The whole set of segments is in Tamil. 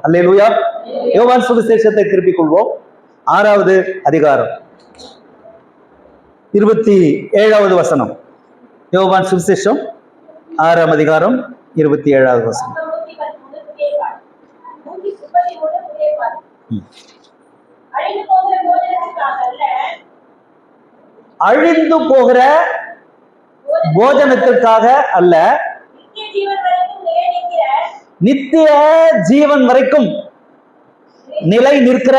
அல்லேலூயா. யோவான் சுவிசேஷத்தை திருப்பிக் கொள்வோம். 6வது அதிகாரம் 27வது வசனம். யோவான் சுவிசேஷம் 6ஆம் அதிகாரம் 27வது வசனம். அழிந்து போகிற போஜனத்திற்காக அல்ல, நித்திய ஜீவன் வரைக்கும் நிலை நிற்கிற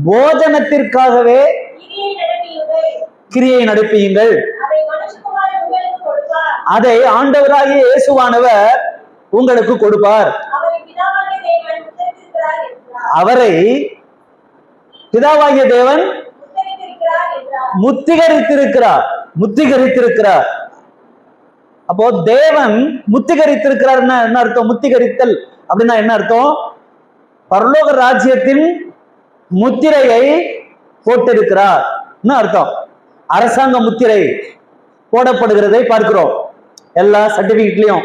போஜனத்திற்காகவே கிரியை நடப்பியுங்கள். அதை ஆண்டவராகிய இயேசுவானவர் உங்களுக்கு கொடுப்பார். அவரை பிதாவாகிய தேவன் முத்திகரித்திருக்கிறார். அப்போ தேவன் முத்திகரித்திருக்கிறார் என்ன அர்த்தம்? முத்திகரித்தல் அப்படின்னா என்ன அர்த்தம்? பரலோக ராஜ்யத்தின் முத்திரையை போட்டிருக்கிறார் அர்த்தம். அரசாங்க முத்திரை போடப்படுகிறதை பார்க்கிறோம். எல்லா சர்டிபிகேட்லயும்,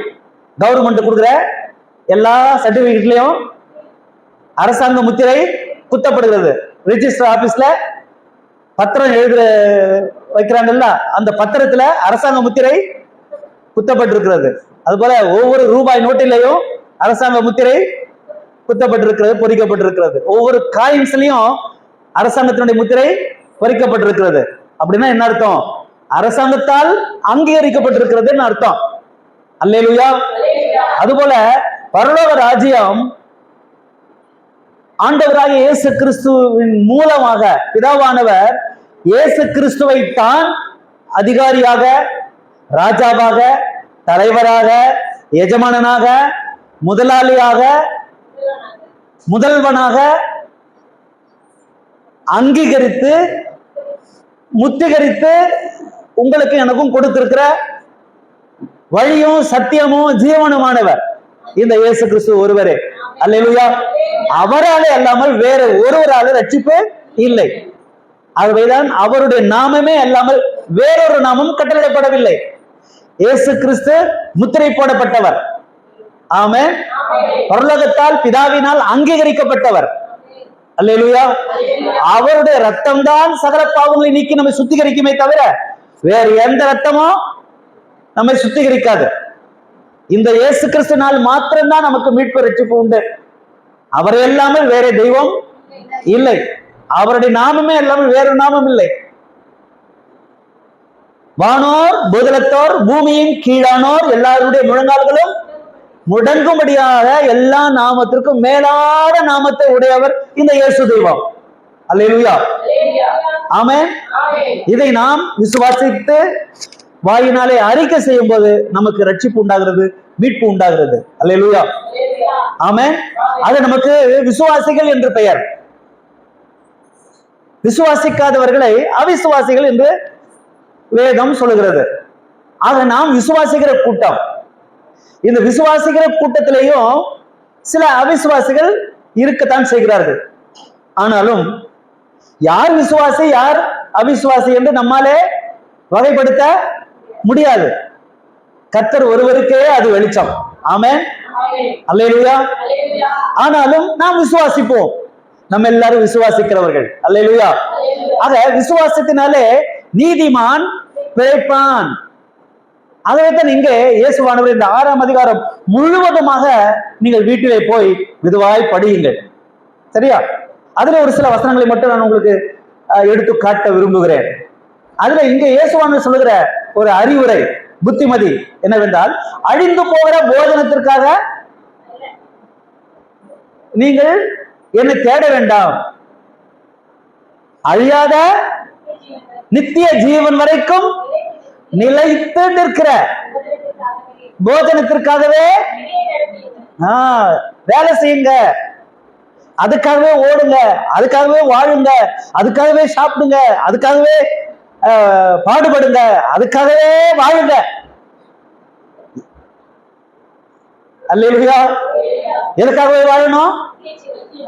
கவர்மெண்ட் கொடுக்குற எல்லா சர்டிபிகேட்லயும் அரசாங்க முத்திரை குத்தப்படுகிறது. ரிஜிஸ்டர் ஆபீஸ்ல பத்திரம் எழுதுற வைக்கிறாங்கல்ல, அந்த பத்திரத்துல அரசாங்க முத்திரை குத்தப்பட்டிருக்கிறது. அதுபோல ஒவ்வொரு ரூபாய் நோட்டிலையும் அரசாங்க முத்திரை குத்தப்பட்டிருக்கிறது, பொறிக்கப்பட்டிருக்கிறது. ஒவ்வொரு காயின்ஸ்லயும் அரசாங்கத்தினுடைய முத்திரை பொறிக்கப்பட்டிருக்கிறது. அப்படின்னா என்ன அர்த்தம்? அரசாங்கத்தால் அங்கீகரிக்கப்பட்டிருக்கிறது அர்த்தம். அல்லேலூயா. அதுபோல பரலோக ராஜ்யம் ஆண்டவராகிய இயேசு கிறிஸ்துவின் மூலமாக பிதாவானவர் இயேசு கிறிஸ்துவை தான் அதிகாரியாக, ராஜாவாக, தலைவராக, எஜமானனாக, முதலாளியாக, முதல்வனாக அங்கீகரித்து முத்திகரித்து உங்களுக்கு எனக்கும் கொடுத்திருக்கிற வழியும் சத்தியமும் ஜீவனுமானவர் இந்த இயேசு கிறிஸ்து ஒருவரே. அல்லேலூயா. அவராலே அல்லாமல் வேற ஒருவரால ரட்சிப்பு இல்லை. ஆகவேதான் அவருடைய நாமமே அல்லாமல் வேறொரு நாமம் கட்டளையிடப்படவில்லை. இயேசு கிறிஸ்து முத்திரை போடப்பட்டவர். ஆமென். பரலோகத்தால் பிதாவினால் அங்கீகரிக்கப்பட்டவர். அல்லேலூயா. அவருடைய ரத்தம் தான் சகல பாவங்களை நீக்கி நம்மை சுத்திகரிக்குமே தவிர வேறு எந்த ரத்தமும் நம்மை சுத்திகரிக்காது. இந்த இயேசு கிறிஸ்துனால் மாத்திரம்தான் நமக்கு மீட்பு ரட்சிப்பு உண்டு. அவரை இல்லாமல் வேற தெய்வம் இல்லை. அவருடைய நாமமே இல்லாமல் வேறு நாமம் இல்லை. வானோர் பூதலத்தோர் பூமியின் கீழானோர் எல்லாருடைய முழங்கால்களும் முடங்கும்படியாக எல்லா நாமத்திற்கும் மேலான நாமத்தை உடையவர் இந்த இயேசு தெய்வம். அல்லேலூயா. ஆமென். இதை நாம் விசுவாசித்து வாயினாலே அறிக்கை செய்யும் போது நமக்கு ரட்சிப்பு உண்டாகிறது, மீட்பு உண்டாகிறது. அல்லேலூயா. ஆமென். அது நமக்கு விசுவாசிகள் என்று பெயர். விசுவாசிக்காதவர்களை அவிசுவாசிகள் என்று வேதம் சொல்லுகிறது. ஆக நாம் விசுவாசிக்கிற கூட்டம். இந்த விசுவாசிக்கிற கூட்டத்திலேயும் சில அவிசுவாசிகள் இருக்கத்தான் செய்கிறார்கள். ஆனாலும் யார் விசுவாசி யார் அவிசுவாசி என்று நம்மாலே வகைப்படுத்த முடியாது. கர்த்தர் ஒருவருக்கே அது வெளிச்சம். ஆமென். அல்லேலூயா. ஆனாலும் நாம் விசுவாசிப்போம். நம்ம எல்லாரும் விசுவாசிக்கிறவர்கள். அல்லேலூயா. ஆக விசுவாசத்தினாலே நீதிமான் பிழைப்பான். ஆகவேதான் இங்கே இயேசுவானவர் இந்த 6ஆம் அதிகாரம் முழுவதுமாக நீங்கள் வீட்டிலே போய் மெதுவாய் படியுங்கள். சரியா? அதுல ஒரு சில வசனங்களை மட்டும் நான் உங்களுக்கு எடுத்து காட்ட விரும்புகிறேன். அதுல இங்க இயேசுவானவர் சொல்லுகிற ஒரு அறிவுரை, புத்திமதி என்னவென்றால், அழிந்து போகிற போஜனத்திற்காக நீங்கள் என்னை தேட வேண்டாம், அழியாத நித்திய ஜீவன் வரைக்கும் நிலைத்து நிற்கிற போஜனத்திற்காகவே வேலை செய்யுங்க, அதுக்காகவே ஓடுங்க, அதுக்காகவே வாழுங்க, அதுக்காகவே சாப்பிடுங்க, அதுக்காகவே பாடுபடுங்க, அதுக்காகவே வாழுங்க. அல்லேலூயா. எதுக்காகவே வாழணும்?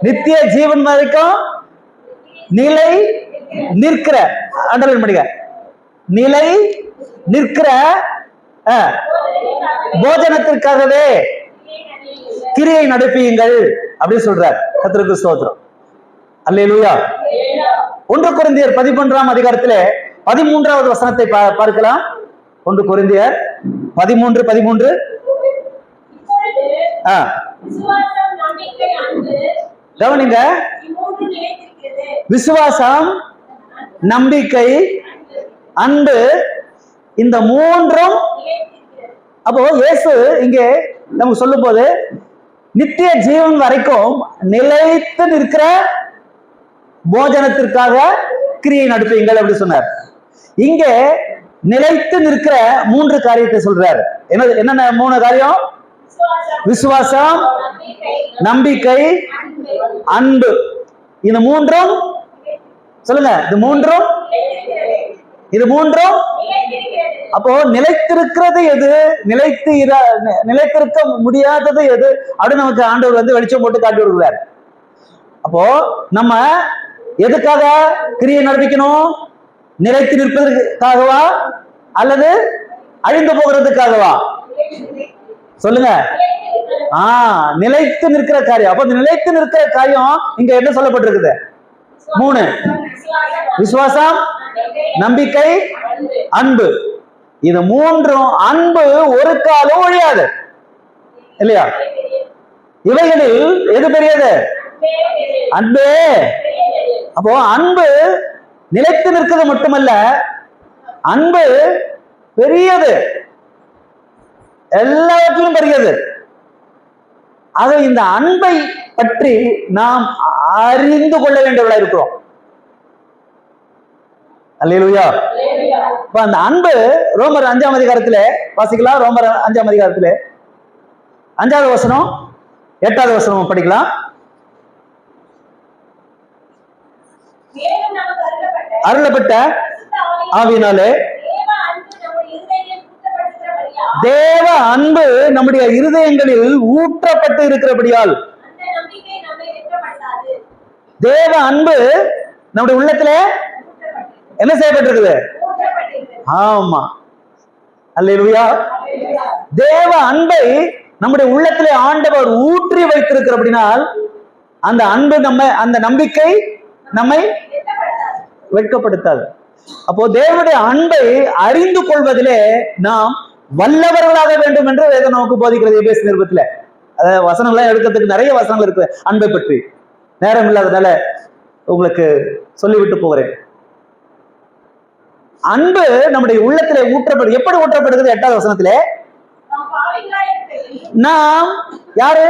நித்திய ஜீவன் வரைக்கும் நிலை நிற்கிற, அண்டர்லைன் பண்ணுங்க, நிலை நிற்கிற போஜனத்திற்காகவே கிரியை நடப்பியுங்கள் அப்படின்னு சொல்றார். கர்த்தருக்கு ஸ்தோத்திரம். அல்லேலூயா. 1 கொரிந்தியர் 11ஆம் அதிகாரத்திலே 13வது வசனத்தை பார்க்கலாம். 1 கொரிந்தியர் 13:13. கவனிங்க, விசுவாசம், நம்பிக்கை, அன்பு, இந்த மூன்றும். அப்போ இயேசு இங்கே நமக்கு சொல்லும் போது நித்திய ஜீவன் வரைக்கும் நிலைத்து நிற்கிற போஜனத்திற்காக கிரியை நடத்துவீங்கள் அப்படி சொன்னார். இங்கே நிலைத்து நிற்கிற 3 காரியத்தை சொல்றாரு. என்னென்ன 3 காரியம்? விசுவாசம், நம்பிக்கை, அன்பு. இந்த மூன்றும் சொல்லுங்க, இது மூன்றும். அப்போ நிலைத்திருக்கிறது எது, நிலைத்திருக்க முடியாதது எது அப்படின்னு நமக்கு ஆண்டவர் வந்து வெளிச்சம் போட்டு காட்டி விடுவார். அப்போ நம்ம எதுக்காக கிரியை நடப்பிக்கணும்? நிலைத்து நிற்பதற்காகவா அல்லது அழிந்து போகிறதுக்காகவா? சொல்லுங்க. நிலைத்து நிற்கிற காரியம். அப்ப நிலைத்து நிற்கிற காரியம் இங்க என்ன சொல்லப்பட்டிருக்குது? 3: விசுவாசம், நம்பிக்கை, அன்பு. இது மூன்றும். அன்பு ஒரு காலம் ஒழியாது இல்லையா? இவைகளில் எது பெரியது? அன்பே. அப்போ அன்பு நிலைத்து நிற்கிறது மட்டுமல்ல, அன்பு பெரியது, எல்லாவற்றிலும் பெரியது. ஆக இந்த அன்பை பற்றி நாம் அறிந்து கொள்ள வேண்டியவர்களா இருக்கிறோம். அல்லேலூயா. அந்த அன்பு ரோமர் 5ஆம் அதிகாரத்திலே வாசிக்கலாம். ரோமர் 5ஆம் அதிகாரத்திலே 5வது வசனம் 8வது வசனம் படிக்கலாம். அருளப்பட்ட ஆவியினாலே தேவ அன்பு நம்முடைய இருதயங்களில் ஊற்றப்பட்டு இருக்கிறபடியால், தேவ அன்பு நம்முடைய உள்ளத்துல என்ன செய்யப்பட்டிருக்குது? ஆமா, அல்லேலூயா. தேவ அன்பை நம்முடைய உள்ளத்திலே ஆண்டவர் ஊற்றி வைத்திருக்கிறபடினால் அந்த அன்பு அந்த நம்பிக்கை நம்மை வெட்கப்படுத்தாது. அப்போ தேவனுடைய அன்பை அறிந்து கொள்வதிலே நாம் வல்லவர்களாக வேண்டும் என்று வேதம் நமக்கு போதிக்கிறது. எபேசு நிருபத்துல அதாவது வசனங்கள்லாம் எடுக்கிறதுக்கு நிறைய வசனங்கள் இருக்கு அன்பை பற்றி. நேரம் இல்லாதனால உங்களுக்கு சொல்லிவிட்டு போகிறேன். அன்பு நம்முடைய உள்ளத்திலே ஊற்றப்படு. எப்படி ஊற்றப்படுகிறது? 8வது வசனத்திலே நாம் யாரு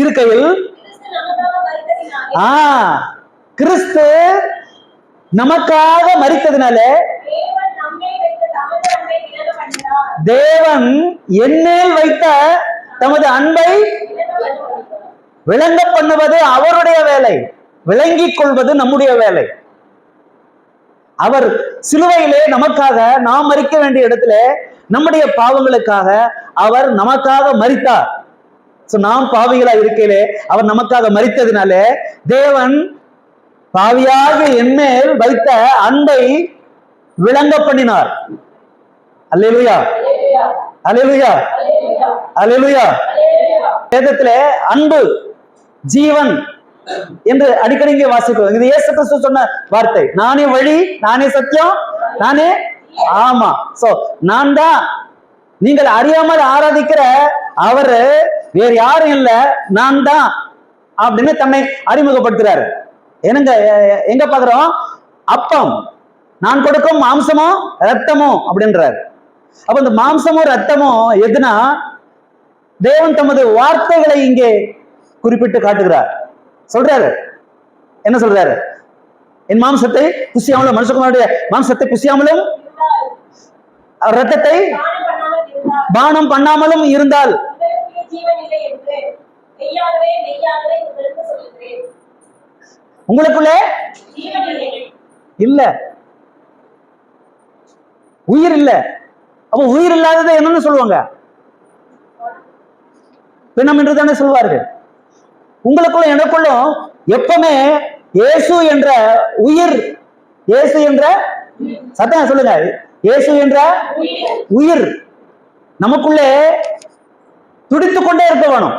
இருக்கையில் கிறிஸ்து நமக்காக மரித்ததினால தேவன் என்மேல் வைத்த தமது அன்பை விளங்க பண்ணுவது அவருடைய வேலை, விளங்கிக் கொள்வது நம்முடைய வேலை. அவர் சிலுவையிலே நமக்காக, நாம் மரிக்க வேண்டிய இடத்துல நம்முடைய பாவங்களுக்காக அவர் நமக்காக மரித்தார். நாம் பாவிகளா இருக்கையிலே அவர் நமக்காக மரித்ததினால தேவன் பாவியாக என்மேல் வைத்த அன்பை விளங்க பண்ணினார். அல்லேலூயா, அல்லேலூயா, அல்லேலூயா. வேதத்திலே அன்பு ஜீவன் என்று அடிக்கடி இங்கே வாசிக்கிறோம். இது இயேசு கிறிஸ்து சொன்ன வார்த்தை. நானே வழி, நானே சத்தியம், நானே. ஆமா, சோ நான் தான் நீங்கள் அறியாமல் ஆராதிக்கிற அவரு வேறு யாரும் இல்ல, நான் தான் அப்படின்னு தன்னை அறிமுகப்படுத்துறாரு. என்னங்க எங்க பாக்குறோம்? அப்பம் நான் கொடுக்கும் மாம்சமும் ரத்தமும் அப்படின்றாரு. அப்ப இந்த மாம்சமும் ரத்தமும் எதுனா தேவன் தமது வார்த்தைகளை இங்கே குறிப்பிட்டு காட்டுகிறார். சொல்றாரு, என்ன சொல்றாரு? என் மாம்சத்தை புசியாமலும், மனுஷகுமாரனுடைய மாம்சத்தை புசியாமலும் ரத்தத்தை பானம் பண்ணாமலும் இருந்தால் உங்களுக்குள்ளே இல்ல, உயிர் இல்ல. அப்ப உயிர் இல்லாததை என்னன்னு சொல்லுவாங்க? பிணம் என்று தானே சொல்வார்கள். உங்களுக்குள்ள எனக்குள்ளும் எப்பவுமே இயேசு என்ற உயிர், இயேசு என்ற சத்தம் சொல்லுங்க, இயேசு என்ற உயிர் நமக்குள்ளே துடித்துக் கொண்டே இருக்க வேணும்,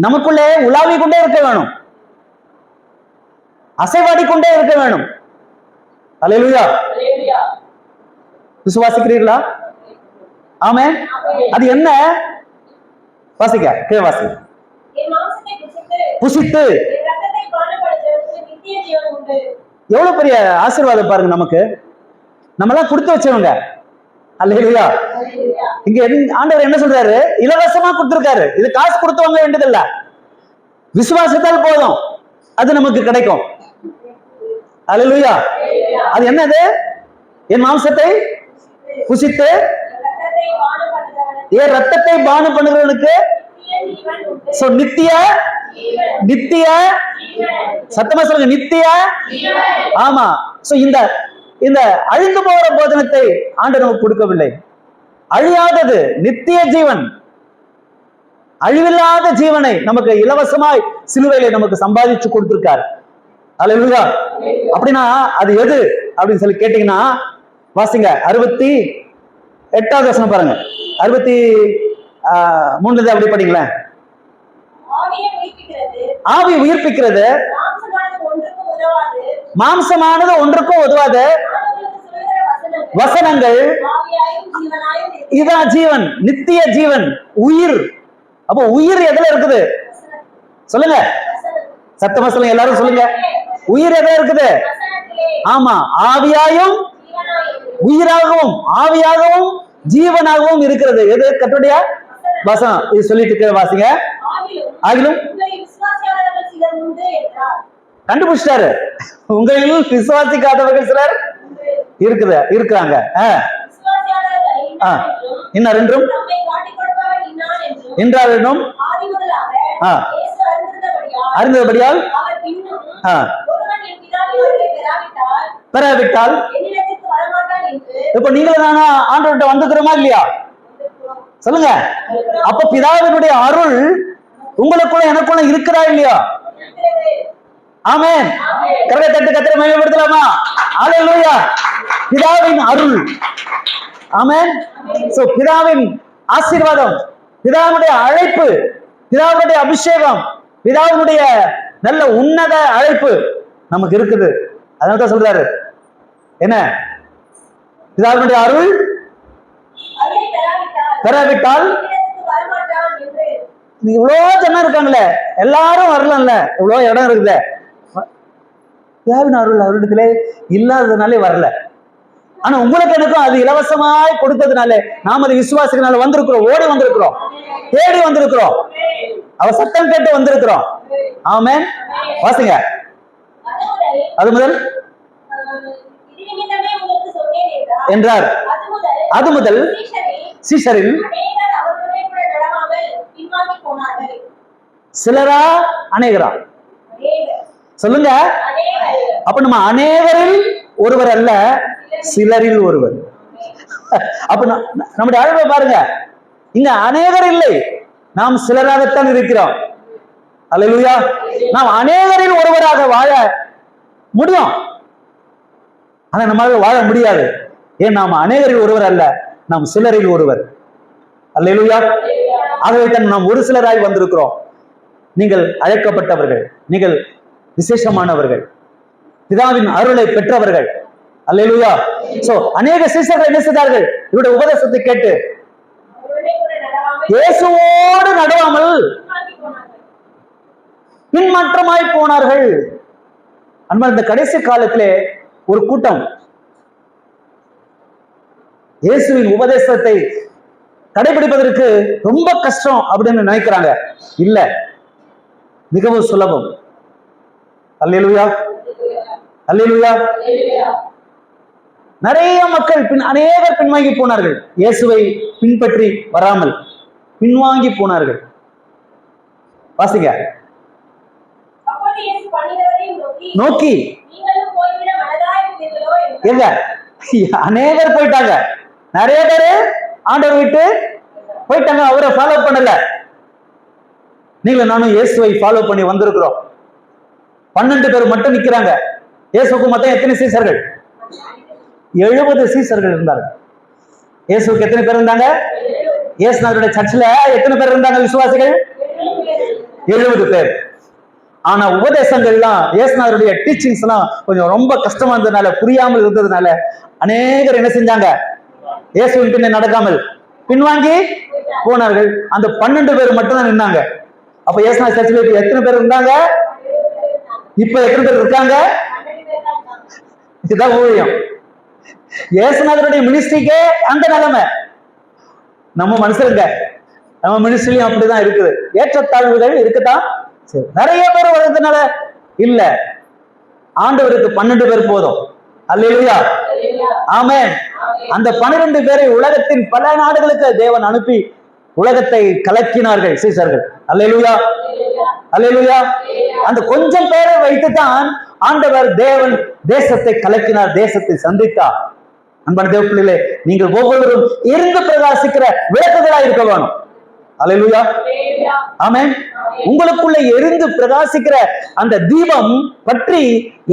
நமக்குள்ளே உலாவி கொண்டே இருக்க வேணும், அசைவாடி கொண்டே இருக்க வேணும். அல்லேலூயா. விசுவாசிக்கிறீர்களா? ஆமென். அது என்ன? வாசிக்க, கீழே வாசி. புசித்து எவ்வளவு பெரிய ஆசீர்வாதம் பாருங்க நமக்கு. நம்ம எல்லாம் கொடுத்து வச்சவங்க. அல்லேலூயா. இங்க ஆண்டவர் என்ன சொல்றாரு? இலவசமா கொடுத்திருக்காரு. இது காசு கொடுத்து வாங்க வேண்டியதில்ல, விசுவாசத்தால் போதும், அது நமக்கு கிடைக்கும். அல்லேலூயா. அது என்னது? என் மாம்சத்தை புசித்து என் ரத்தத்தை பானம் பண்ணுகிறவனுக்கு நித்திய நித்திய சத்தமா சொல்லுங்க, நித்திய. ஆமா. இந்த இந்த அழிந்து போகிற போதனத்தை ஆண்டவர் நமக்கு கொடுக்கவில்லை. அழியாதது நித்திய ஜீவன், அழிவில்லாத ஜீவனை நமக்கு இலவசமாய் சிலுவையில நமக்கு சம்பாதிச்சு கொடுத்திருக்காரு. அல்லேலூயா. அப்படின்னா அது எது அப்படின்னு சொல்லி கேட்டீங்கன்னா வாசிங்க, 68வது வசனம் பாருங்க. 63 அப்படி படிங்களேன். ஆவி உயிர்ப்பிக்கிறது, மாம்சமானது ஒன்றுக்கும் உதவாது வசனங்கள், இதான் ஜீவன், நித்திய ஜீவன், உயிர். அப்போ உயிர் எதுல இருக்குது சொல்லுங்க, சத்தமா சொல்லுங்க, எல்லாரும் சொல்லுங்க. உயிர் எதுல இருக்குது? ஆமா, ஆவியாயும் உயிராகவும் ஆவியாகவும் ஜீவனாகவும் இருக்கிறது. எது? கர்த்தருடைய வசனம். இது சொல்லிட்டு வாசிங்க. ஆகிலும் கண்டுபிடிச்சிட்டாரு, உங்களில் விசுவாசிக்காதவர்கள் சிலர் இருக்கிறாங்க. இன்னும் ரெண்டும் என்றாலும் அறிந்தபடியால் பெறாவிட்டால் இப்ப நீங்களும் நானா ஆண்டவர்கிட்ட வந்துக்கிறோமா இல்லையா? சொல்லுங்க. அப்ப பிதாவினுடைய அருள் உங்களுக்குள்ள எனக்குள்ள இருக்கிறா இல்லையா? ஆமென். கரங்களை தட்டி கர்த்தரை மகிமைப்படுத்தலாமா? அல்லேலூயா. பிதாவின் அருள். ஆமென். சோ பிதாவின் ஆசீர்வாதம், பிதாவுடைய அழைப்பு, பிதாவுடைய அபிஷேகம், பிதாவுடைய நல்ல உன்னத அழைப்பு நமக்கு இருக்குது. அதனால சொல்றாரு என்ன? பிதாவினுடைய அருள் பெறாவிட்டால் இவ்வளவு ஜனம் இருக்காங்களே, எல்லாரும் வரலாம்ல, இவ்வளவு இடம் இருக்குது. பிதாவின் அருள் அவரிடத்திலே இல்லாததுனாலே வரல. ஆனா உங்களுக்கு எனக்கும் அது இலவசமாய் கொடுத்ததுனாலே நாம் அது விசுவாசிக்கனால வந்திருக்கிறோம், ஓடி வந்திருக்கிறோம், தேடி வந்திருக்கிறோம், அவ சத்தம் கேட்டு வந்திருக்கிறோம். ஆமென். வாசிங்க. அது முதல் என்றார். அது முதல் சீஷரில் சிலரா அநேகரா? சொல்லுங்க. அப்ப நம்ம அநேகரில் ஒருவர் அல்ல, சிலரில் ஒருவர். அப்ப நம்முடைய அழைப்பை பாருங்க, இங்க அநேகர் இல்லை, நாம் சிலராகத்தான் இருக்கிறோம். அல்லேலூயா. நாம் அநேகரில் ஒருவராக வாழ முடியும், ஆனா நம்மளால வாழ முடியாது. ஏன்? நாம் அநேகரில் ஒருவர் அல்ல, நாம் சிலரில் ஒருவர். அல்லேலூயா. ஆகவே தான் நாம் ஒரு சிலராய் வந்திருக்கிறோம். நீங்கள் அழைக்கப்பட்டவர்கள், நீங்கள் விசேஷமானவர்கள், பிதாவின் அருளை பெற்றவர்கள். அல்லேலூயா. சோ அநேக சீஷர்கள் என்ன செய்தார்கள்? இவருடைய உபதேசத்தை கேட்டு இயேசுவோடு நடுவாமல் பின்மாற்றமாய் போனார்கள். அன்பார்ந்த, இந்த கடைசி காலத்திலே ஒரு கூட்டம் இயேசுவின் உபதேசத்தை கடைபிடிப்பதற்கு ரொம்ப கஷ்டம் அப்படின்னு நினைக்கிறாங்க. இல்ல, மிகவும் சுலபம். அல்லேலூயா. அல்லேலூயா. நிறைய மக்கள் அநேகர் பின்வாங்கி போனார்கள். இயேசுவை பின்பற்றி வராமல் பின்வாங்கி போனார்கள். வாசிங்க. நோக்கி எங்க அநேகர் போயிட்டாங்க, நிறைய பேரு ஆண்டவர் விட்டு போயிட்டாங்க, அவரை ஃபாலோ பண்ணல. நீங்களும் நானும் இயேசுவை ஃபாலோ பண்ணி வந்திருக்கிறோம். 12 பேர் மட்டும் நிக்கிறாங்க. இயேசுக்கு மொத்தம் எத்தனை சீசர்கள்? 70 சீசர்கள் இருந்தார்கள். இயேசுக்கு எத்தனை பேர் இருந்தாங்க? இயேசுநாதருடைய சர்ச்சில் எத்தனை பேர் இருந்தாங்க விசுவாசிகள்? 70 பேர். ஆனா உபதேசங்கள்லாம், இயேசுநாதருடைய டீச்சிங்ஸ் எல்லாம் கொஞ்சம் ரொம்ப கஷ்டமா இருந்ததுனால, புரியாமல் இருந்ததுனால அநேகர் என்ன செஞ்சாங்க? இயேசுவின் பின்ன நடக்காமல் பின்வாங்கி போனார்கள். அந்த 12 பேர் மட்டும் தான் நின்னாங்க. அப்ப இயேசுநாதர் சர்ச்சில் எத்தனை பேர் இருந்தாங்க? இப்ப எத்தனை பேர் இருக்காங்க? இதுதான் ஊழியம். இயேசுநாதருடைய மினிஸ்ட்ரிக்கே அந்த நிலைமை. நம்ம மனுஷருங்க, நம்ம மினிஸ்ட்ரியும் அப்படிதான் இருக்குது. ஏற்றத்தாழ்வுகள் இருக்குதான். சரி, நிறைய பேர் வர்றதுனால இல்ல, ஆண்டவருக்கு 12 பேர் போதும். அல்லேலூயா, ஆமென். அந்த 12 பேரை உலகத்தின் பல நாடுகளுக்கு தேவன் அனுப்பி உலகத்தை கலக்கினார்கள் சீசர்கள். அல்லேலூயா, அல்லேலூயா. அந்த கொஞ்சம் பேரை வைத்துதான் ஆண்டவர் தேவன் தேசத்தை கலக்கினார், தேசத்தை சந்தித்தார். அன்பான தேவ பிள்ளைகளே, நீங்கள் ஒவ்வொருவரும் எரிந்து பிரகாசிக்கிற விளக்குகளா இருக்க வேணும். அல்லேலூயா, ஆமென். உங்களுக்குள்ள எரிந்து பிரகாசிக்கிற அந்த தீபம் பற்றி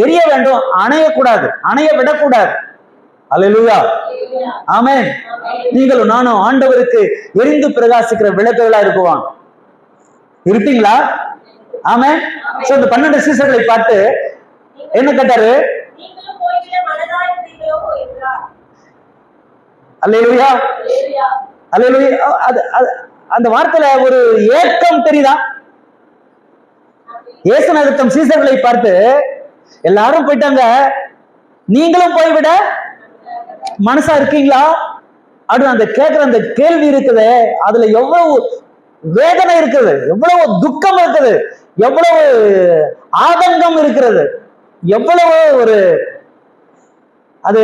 எரிய வேண்டும், அணையக்கூடாது, அணைய விடக்கூடாது. அல்லேலூயா, ஆமென். நீங்களும் நானும் ஆண்டவருக்கு எரிந்து பிரகாசிக்கிற விளக்குகளா இருக்குவான். இருப்பீங்களா? ஆமென். சோ இந்த 12 சீசர்களை பார்த்து என்ன கேட்டாரு? அல்லேலூயா, அல்லேலூயா. அந்த வார்த்தையில ஒரு ஏக்கம் தெரியுதா? இயேசுநாதர் தம் சீசர்களை பார்த்து, எல்லாரும் போயிட்டாங்க, நீங்களும் போய்விட மனசா இருக்கீங்களா? அப்படின்னு அந்த கேட்கிற அந்த கேள்வி இருக்குது. அதுல எவ்வளவு வேதனை இருக்குது, எவ்வளவு துக்கம் இருக்குது, எவ்வளவு ஆதங்கம் இருக்கிறது, எவ்வளவு ஒரு அது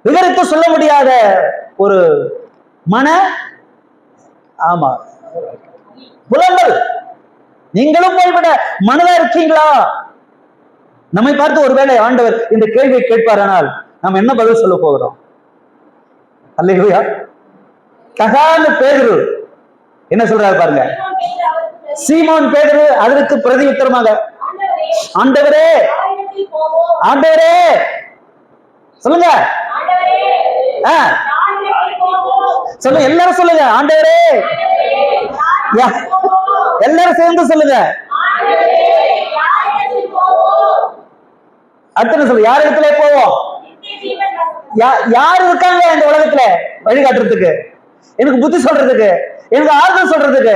விவரித்து சொல்ல முடியாத ஒரு மன ஆமா புலம்பல். நீங்களும் போய்விட மனதா இருக்கீங்களா? நம்மை பார்த்து ஒருவேளை ஆண்டவர் இந்த கேள்வியை கேட்பாரானால் நம்ம என்ன பதில் சொல்ல போகிறோம்? அல்லேலூயா. தகாத பேதுரு என்ன சொல்றாரு பாருங்க. சீமோன் பேதுரு அதற்கு பிரதி உத்தரமாக, ஆண்டவரே, ஆண்டவரே சொல்லுங்க, சொல்லுங்க, எல்லாரும் சொல்லுங்க, ஆண்டவரே. எல்லாரும் சேர்ந்து சொல்லுங்க. அடுத்த சொல்லு, யார் இடத்துல போவோம்? யார் இருக்காங்க இந்த உலகத்துல வழிகாட்டுறதுக்கு, எனக்கு புத்தி சொல்றதுக்கு, எனக்கு ஆறுதல் சொல்றதுக்கு,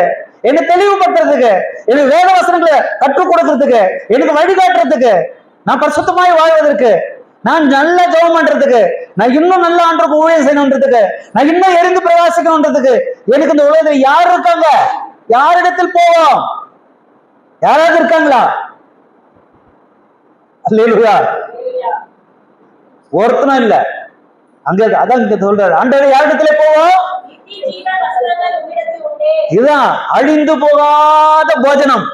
என்ன தெளிவுபடுத்துறதுக்கு, எனக்கு வேத வசனங்களை கற்றுக் கொடுக்கறதுக்கு, எனக்கு வழிகாட்டுறதுக்கு, நான் பரிசுத்தமாய் வாழ்வதற்கு, நான் நல்ல ஜெபம் பண்றதுக்கு, நான் இன்னும் நல்ல ஆண்டவருக்கு ஊழியம் செய்யணுன்றதுக்கு, நான் இன்னும் எரிந்து பிரகாசிக்கணுன்றதுக்கு எனக்கு இந்த உலகத்தில் யார் இருக்காங்க? யாரிடத்தில் போவோம்? யாராவது இருக்காங்களா? அல்லேலூயா. ஒருத்தனும் இல்ல. அங்க அதான் இங்க சொல்றாரு, ஆண்டவரே யாரிடத்துல போவோம்? இதுதான் அழிந்து போகாத போஜனம்,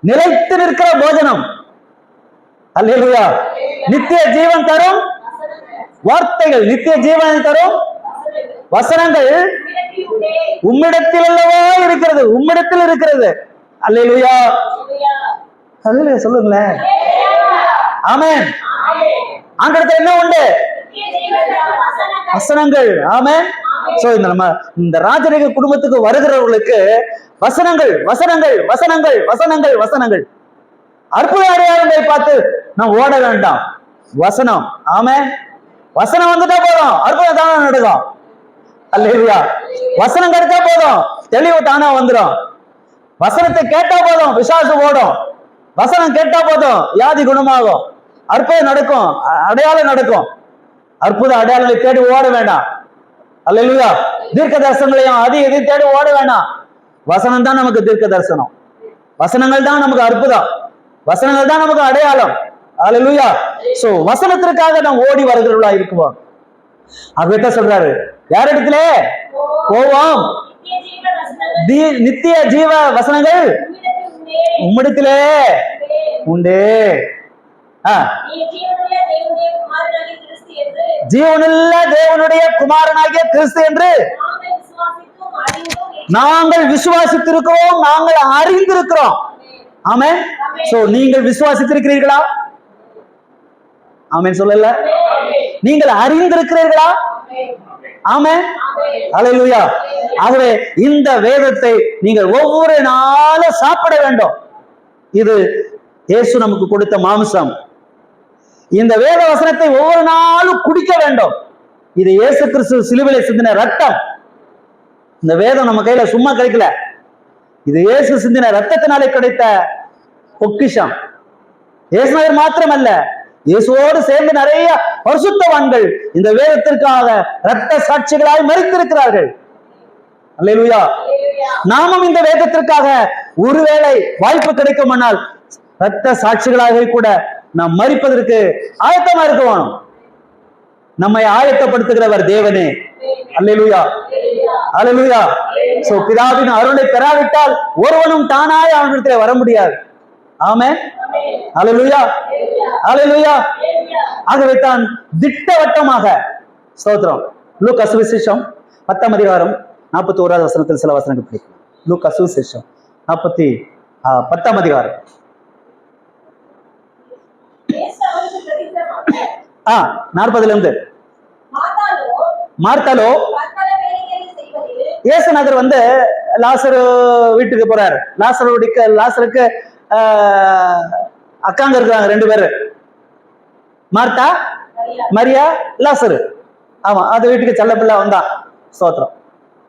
நிலைத்து நிற்கிற போஜனம். அல்லேலூயா. நித்திய ஜீவன் தரும் வார்த்தைகள், நித்திய ஜீவன் தரும் வசனங்கள் உம்மிடத்தில் அல்லவா இருக்கிறது, உம்மிடத்தில் இருக்கிறது. அல்லேலூயா, அல்லேலூயா சொல்லுங்களேன். ஆமென். ஆண்டவருக்கு என்ன உண்டு? வசனங்கள். ஆமென். சோ இந்த ராஜரீக குடும்பத்துக்கு வருகிறவர்களுக்கு வசனங்கள், வசனங்கள், வசனங்கள், வசனங்கள், வசனங்கள். அற்புத அடையாளங்களை பார்த்து நான் ஓட வேண்டாம். வசனம். ஆமென். வசனம் வந்துட்டா போதும், அற்புதம் தானே நடக்கும். அல்லேலூயா. வசனம் கிடைச்சா போதும், தெளிவு தானா வந்துடும். வசனத்தை கேட்டா போதும், விசுவாசம் ஓடும். வசனம் கேட்டா போதும், வியாதி குணமாகும், அற்புதம் நடக்கும், அடையாளம் நடக்கும். அற்புத அடையாளங்களை தேடி ஓட வேண்டாம். அல்லேலூயா. தீர்க்க தரிசனங்களையும் அது எதையும் தேடி ஓட வேண்டாம். வசனம் தான் நமக்கு தீர்க்க தரிசனம், வசனங்கள் தான் நமக்கு அற்புதம், வசனங்கள் தான் நமக்கு அடையாளம். அல்லேலூயா. சோ வசனத்திற்காக நாம் ஓடி வருகிறவர்களா இருக்குவோம். அவர்கிட்ட சொல்றாரு, யாரிடத்துல போவோம்? நித்திய ஜீவ வசனங்கள் உம்மிடத்திலே உண்டு. ஜீவனுள்ள தேவனுடைய குமாரனாகிய கிறிஸ்து என்று நாங்கள் விசுவாசித்திருக்கிறோம், நாங்கள் அறிந்திருக்கிறோம். ஆமென். சோ நீங்கள் விசுவாசித்திருக்கிறீர்களா? ஆமென் சொல்லல. நீங்கள் அறிந்திருக்கிறீர்களா? ஆமென். அல்லேலூயா. ஆகவே இந்த வேதத்தை நீங்கள் ஒவ்வொரு நாளும் சாப்பிட வேண்டும். இது இயேசு நமக்கு கொடுத்த மாம்சம். இந்த வேத வசனத்தை ஒவ்வொரு நாளும் குடிக்க வேண்டும். இது இயேசு கிறிஸ்து சிலுவையிலே சிந்தின ரத்தம். இந்த வேதம் நம்ம கையில சும்மா கிடைக்கல. இது இயேசு சிந்தின ரத்தத்தினாலே கிடைத்த பொக்கிஷம். இயேசுநாதர் மாத்திரமல்ல, இயேசுவோடு சேர்ந்து நிறைய பரிசுத்தவான்கள் இந்த வேதத்திற்காக இரத்த சாட்சிகளாய் மரித்திருக்கிறார்கள். அல்லேலூயா. நாமும் இந்த வேதத்திற்காக ஒருவேளை வாய்ப்பு கிடைக்குமானால் இரத்த சாட்சிகளாக கூட நாம் மரிப்பதற்கு ஆயத்தமா இருக்க வேணும். நம்மை ஆயத்தப்படுத்துகிறவர் தேவனே. அல்லேலூயா. அல்லேலூயா. சோ பிதாவின் அருளை பெறாவிட்டால் ஒருவனும் தானாய் அவனிடத்தில் வர முடியாது. ஆமென். அல்லேலூயா. அல்லேலூயா. ஆகவே தான் திட்டவட்டமாக ஸ்தோத்திரம். லூக்கா சுவிசேஷம் 10ஆம் அதிகாரம் 41வது வசனத்தில் சில வசனங்கள் படிக்கும். லூக்கா சுவிசேஷம் 10ஆம் அதிகாரம் 40 மார்த்தாலோ இயேசுநாதர் வந்து லாசரு வீட்டுக்கு போறாரு. லாசருக்கு அக்காங்க இருக்காங்க 2 பேரு, மார்த்தா மரியா லாசரு. ஆமா, அது வீட்டுக்கு செல்ல பிள்ளை வந்தான். ஸ்தோத்திரம்.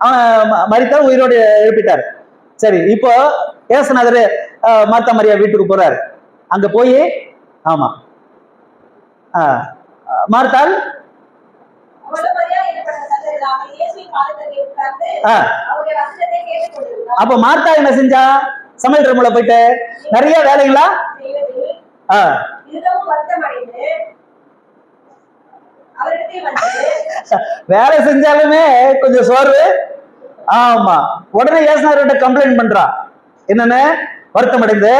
அவன் மரித்தால் உயிரோடு எழுப்பிட்டாரு. சரி, இப்போ இயேசுநாதர் மார்த்தா மரியா வீட்டுக்கு போறாரு. அங்க போய் ஆமா மார்த்தாள் அப்ப மார்த்தா என்ன செஞ்சா? சமையல் ரூம்ல போயிட்டு நிறைய வேலைங்களா வேலை செஞ்சாலுமே கொஞ்சம் சோர்வு. ஆமா, உடனே இயேசுநாதர்கிட்ட கம்ப்ளைண்ட் பண்றா. என்னன்னு? வருத்தம் அடைந்து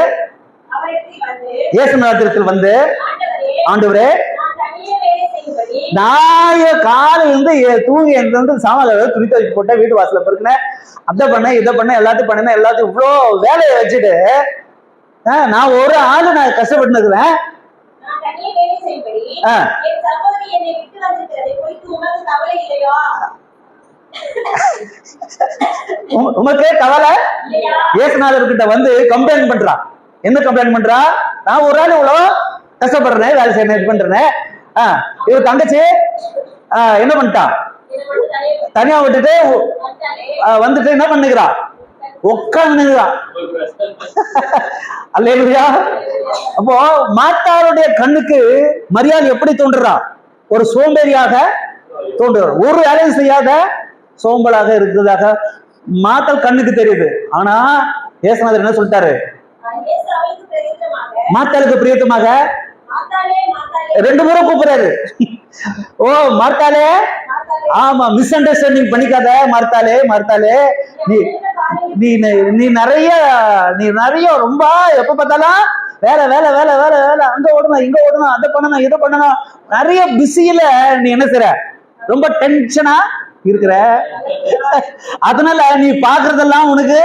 இயேசுநாதரிடத்தில் வந்து, ஆண்டவரே, நான் காலையிலிருந்து தூங்கி எழுந்து சாமான் துணி துவைச்சு போட்டேன், வீட்டு வாசல பொறுக்கினேன், அதை பண்ண இதை பண்ண எல்லாத்தையும் பண்ணேன், எல்லாத்தையும் இவ்வளோ வேலையை வச்சுட்டு நான் ஒரு ஆளு நான் கஷ்டப்பட்டு இருக்கிறேன். உமக்கே கவலை? இயேசுநாதர்கிட்ட வந்து கம்ப்ளைண்ட் பண்றா. என்ன கம்ப்ளைண்ட் பண்றா? நான் ஒரு ஆள் இவ்வளோ கஷ்டப்படுறேன், வேலை செய்யறேன், பண்றேன். இவர் தங்கச்சி என்ன பண்ணிட்டா? தனியா விட்டுட்டு வந்துட்டு என்ன பண்ணுகிறா? உட்காந்துகிறா. அல்லேலூயா. அப்போ மார்த்தாளுடைய கண்ணுக்கு மரியாதை எப்படி தோன்றுறா? ஒரு சோம்பேறியாக தோன்றுறார். ஒரு வேலையும் செய்யாத சோம்பலாக இருக்கிறதாக மார்த்தாள் கண்ணுக்கு தெரியுது. ஆனா இயேசுநாதர் என்ன சொல்லிட்டாரு? மார்த்தாளுக்கு பிரியத்தமாக 2 முறை கூப்பிடுறாரு. ஓ மார்த்தாளே, ஆமா, மிஸ் அண்டர்ஸ்டாண்டிங் பண்ணிக்காத மார்த்தாளே. மார்த்தாளே, நீ நிறைய ரொம்ப எப்ப பார்த்தாலும் வேலை வேலை வேலை வேலை வேலை, அங்க ஓடணும் இங்க ஓடணும், அதை பண்ணணும் இதை பண்ணணும், நிறைய பிஸியில நீ என்ன செய்ற? ரொம்ப டென்ஷனா இருக்கிற. அதனால நீ பாக்குறதெல்லாம் உனக்கு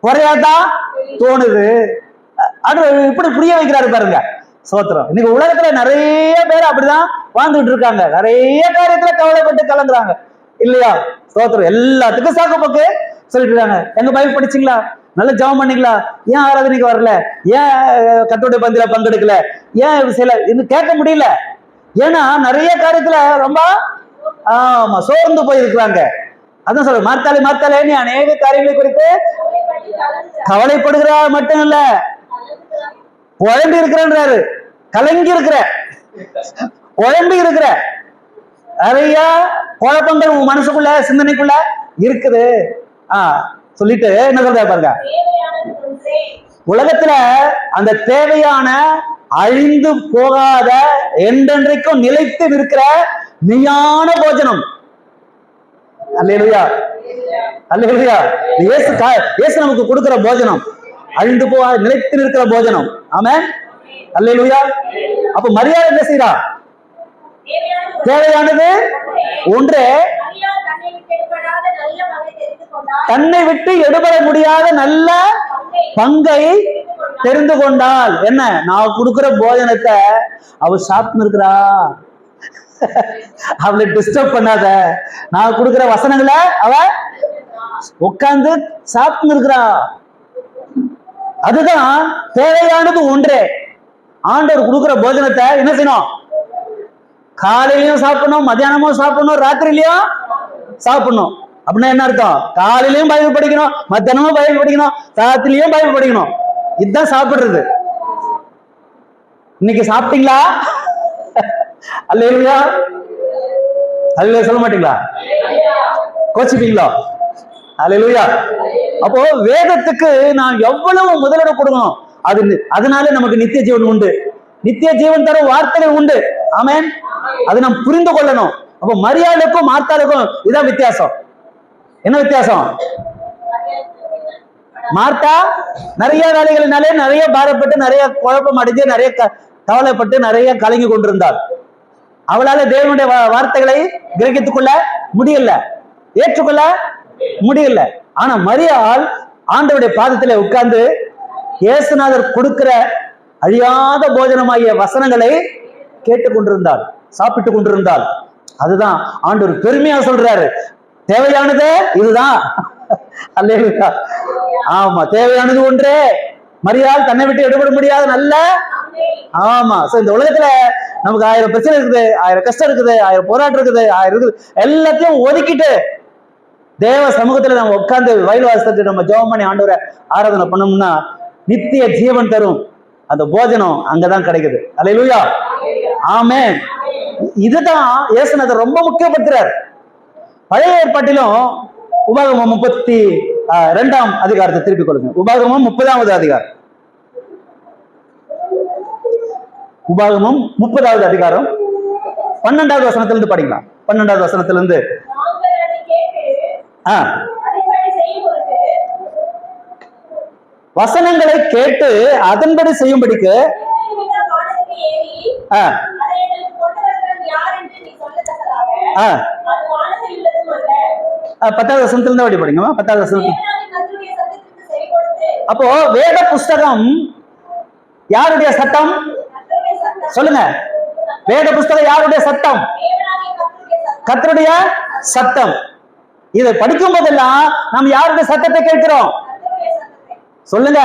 குறையாதான் தோணுது. இப்படி புரிய வைக்கிறாரு பாருங்க. சோத்திரம். இன்னைக்கு உலகத்துல நிறைய பேர் அப்படிதான் வாழ்ந்துட்டு இருக்காங்க. நிறைய காரியத்துல கவலைப்பட்டு கலங்குறாங்க இல்லையா? சோத்திரம். எல்லாத்துக்கும் சாக்கு போக்கு சொல்லிட்டு இருக்காங்க. எங்க பைபிள் படிச்சீங்களா? நல்ல ஜெபம் பண்ணீங்களா? ஏன் ஆராதனைக்கு வரல? ஏன் கட்டுரை பந்தியில பங்கெடுக்கல? ஏன் சில இன்னும் கேட்க முடியல. ஏன்னா நிறைய காரியத்துல ரொம்ப சோர்ந்து போயிருக்கிறாங்க. அதான் சொல்ற, மார்த்தாலே நீ அநேக காரியங்களை குறித்து கவலைப்படுகிறா மட்டும் இல்ல, குழம்பி இருக்கிறன்றாரு. கலங்கி இருக்கிற, குழம்பி இருக்கிற, நிறைய குழப்பங்கள் உன் மனசுக்குள்ள சிந்தனைக்குள்ள இருக்குது. சொல்லிட்டு என்ன சொல்ற பாருங்க, உலகத்துல அந்த தேவையான அழிந்து போகாத என்றென்றைக்கும் நிலைத்து இருக்கிற மெய்யான போஜனம். அல்லேலூயா, அல்லேலூயா. இயேசு நமக்கு கொடுக்கிற போஜனம் அழிந்து போகாத நிலைத்து இருக்கிற போஜனம். ஆமென், அல்லேலூயா. அப்ப மரியாதை என்ன செய்றா? தேவையானது ஒன்றே, தன்னை விட்டு எடுபட முடியாத நல்ல பங்கை தெரிந்து கொண்டால். என்ன? நான் கொடுக்கிற போஜனத்தை அவ சாப்பிட்டு இருக்கிறா. அவளை டிஸ்டர்ப் பண்ணாத. நான் கொடுக்கிற வசனங்களை அவ உட்கார்ந்து சாப்பிட்டு இருக்கிறா. அதுதான் தேவையானது ஒன்றே. ஆண்டவர் கொடுக்கிற போஜனத்தை என்ன செய்யணும்? காலையிலயும் சாப்பிடணும், மத்தியானமும் சாப்பிடணும், ராத்திரிலயும் சாப்பிடணும். அப்படின்னா என்ன அர்த்தம்? காலையிலயும் பைபிள் படிக்கணும், மத்தியானமும் பைபிள் படிக்கணும், ராத்திரிலயும் பைபிள் படிக்கணும். இதுதான் சாப்பிடுறது. இன்னைக்கு சாப்பிட்டீங்களா? அல்லேலூயா. அல்லேலூயா சொல்ல மாட்டீங்களா? கோச்சிப்பீங்களா? அல்லேலூயா. அப்போ வேதத்துக்கு நான் எவ்வளவு முதலிடம் கொடுக்கணும். அதனால நமக்கு நித்திய ஜீவன் உண்டு, நித்திய ஜீவன் தரும் வார்த்தைகள் உண்டு. ஆமென். அது நாம் புரிந்து கொள்ளணும். அப்போ மரியாளுக்கும் மார்த்தாளுக்கும் இதான் வித்தியாசம். என்ன வித்தியாசம்? மார்த்தா நிறைய வேலைகளினாலே நிறைய பாரப்பட்டு, நிறைய குழப்பம் அடைஞ்சு, நிறைய கவலைப்பட்டு, நிறைய கலங்கி கொண்டிருந்தாள். அவளால தேவனுடைய வார்த்தைகளை கிரகித்துக் கொள்ள முடியல, ஏற்றுக்கொள்ள முடியல. ஆனா மரியாள் ஆண்டவருடைய பாதத்திலே உட்கார்ந்து இயேசுநாதர் கொடுக்கிற அழியாத போஜனமாகிய வசனங்களை கேட்டுக் கொண்டிருந்தாள், சாப்பிட்டு கொண்டிருந்தாள். அதுதான் ஆண்டவர் பெருமையா சொல்றாரு, தேவையானது இதுதான். அல்லேலூயா. ஆமா, தேவையானது ஒன்றே. மரியாள் தன்னை விட்டு எடுபட முடியாத நல்ல. ஆமா. இந்த உலகத்துல நமக்கு 1000 பிரச்சனை இருக்குது, 1000 கஷ்டம் இருக்குது, 1000 போராட்டம் இருக்குது, 1000 இருக்குது. எல்லாத்தையும் ஒதுக்கிட்டு தேவ சமூகத்துல நம்ம உட்கார்ந்து வயல் வாசத்துக்கு நம்ம ஜெபம் பண்ணி ஆண்டவரை ஆராதனை பண்ணோம்னா நித்திய ஜீவன் தரும் அந்த போஜனம் அங்கதான் கிடைக்குது. அல்லேலூயா. ஆமென். இதுதான் இயேசுநாதர் ரொம்ப முக்கியப்படுத்துறார். பழைய ஏற்பாட்டிலும் உபாகமம் 32ஆம் அதிகாரத்தை திருப்பிக் கொள்ளுங்க. உபாகமம் 30வது அதிகாரம். உபாகமம் 30வது அதிகாரம் 12வது வசனத்திலிருந்து படிக்கலாம். 12வது வசனத்திலிருந்து வசனங்களை கேட்டு அதன்படி செய்யும்படிக்கு 10வது வசனத்திலிருந்து அப்படி படிங்க. 10வது வசனத்துல அப்போ வேத புஸ்தகம் யாருடைய சத்தம்? சொல்லுங்க. வேத புஸ்தகம் யாருடைய சத்தம்? கர்த்தருடைய சத்தம். இதை படிக்கும் போதெல்லாம் நாம் யாருடைய சத்தத்தை கேட்கிறோம்? சொல்லுங்க.